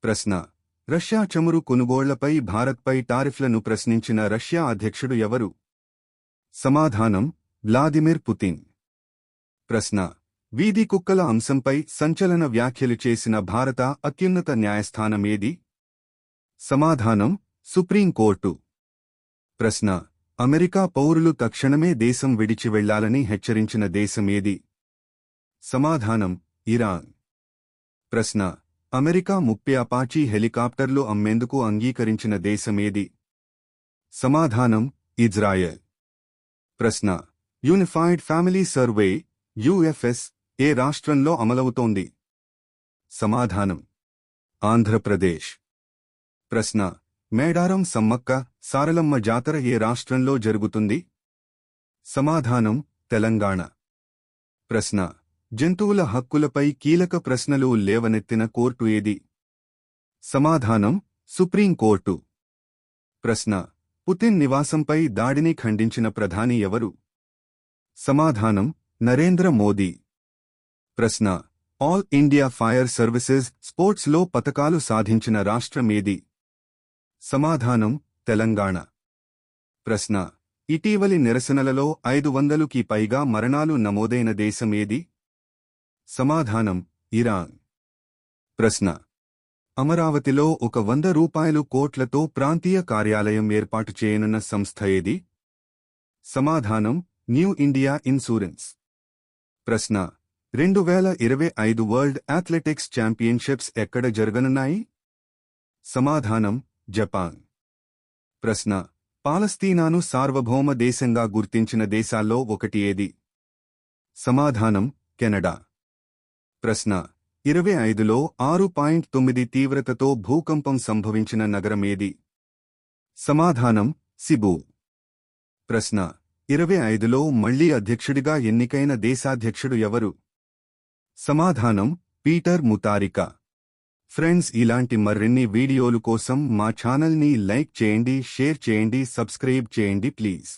ప్రశ్న: రష్యా చమురు కొనుగోళ్లపై భారత్పై టారిఫ్లను ప్రశ్నించిన రష్యా అధ్యక్షుడు ఎవరు? సమాధానం: వ్లాదిమిర్ పుతిన్. ప్రశ్న: వీధి కుక్కల అంశంపై సంచలన వ్యాఖ్యలు చేసిన భారత అత్యున్నత న్యాయస్థానం ఏది? సమాధానం: సుప్రీంకోర్టు. ప్రశ్న: అమెరికా పౌరులు తక్షణమే దేశం విడిచి వెళ్లాలని హెచ్చరించిన దేశం ఏది? సమాధానం: ఇరాన్. ప్రశ్న: అమెరికా 30 అపాచీ హెలికాప్టర్లు అమ్మేందుకు అంగీకరించిన దేశం ఏది? సమాధానం: ఇజ్రాయెల్. ప్రశ్న: యూనిఫైడ్ ఫ్యామిలీ సర్వే యుఎఫ్ఎస్ ఏ రాష్ట్రంలో అమలవుతోంది? సమాధానం: ఆంధ్రప్రదేశ్. ప్రశ్న: మేడారం సమ్మక్క సారలమ్మ జాతర ఏ రాష్ట్రంలో జరుగుతుంది? సమాధానం: తెలంగాణ. ప్రశ్న: జంతువుల హక్కులపై కీలక ప్రశ్నలు లేవనెత్తిన కోర్టు ఏది? సమాధానం: సుప్రీంకోర్టు. ప్రశ్న: పుతిన్ నివాసంపై దాడిని ఖండించిన ప్రధాని ఎవరు? సమాధానం: నరేంద్ర మోదీ. ప్రశ్న: ఆల్ ఇండియా ఫైర్ సర్వీసెస్ స్పోర్ట్స్లో పతకాలు సాధించిన రాష్ట్రం ఏది? సమాధానం: తెలంగాణ. ప్రశ్న: ఇటీవలి నిరసనలలో 500కి పైగా మరణాలు నమోదైన దేశం ఏది? సమాధానం: ఇరాన్. ప్రశ్న: అమరావతిలో 100 కోట్లతో ప్రాంతీయ కార్యాలయం ఏర్పాటు చేయనున్న సంస్థ ఏది? సమాధానం: న్యూ ఇండియా ఇన్సూరెన్స్. ప్రశ్న: 2025 వరల్డ్ అథ్లెటిక్స్ ఛాంపియన్షిప్స్ ఎక్కడ జరగనున్నాయి? సమాధానం: జపాన్. ప్రశ్న: పాలస్తీనాను సార్వభౌమ దేశంగా గుర్తించిన దేశాల్లో ఒకటి ఏది? సమాధానం: కెనడా. ప్రశ్న: 25లో 6.9 తీవ్రతతో భూకంపం సంభవించిన నగరం ఏది? సమాధానం: సిబు. ప్రశ్న: 25లో మళ్లీ అధ్యక్షుడిగా ఎన్నికైన దేశాధ్యక్షుడు ఎవరు? సమాధానం: పీటర్ ముతారికా. ఫ్రెండ్స్, ఇలాంటి మరిన్ని వీడియోలు కోసం మా ఛానల్ని లైక్ చేయండి, షేర్ చేయండి, సబ్స్క్రైబ్ చేయండి ప్లీజ్.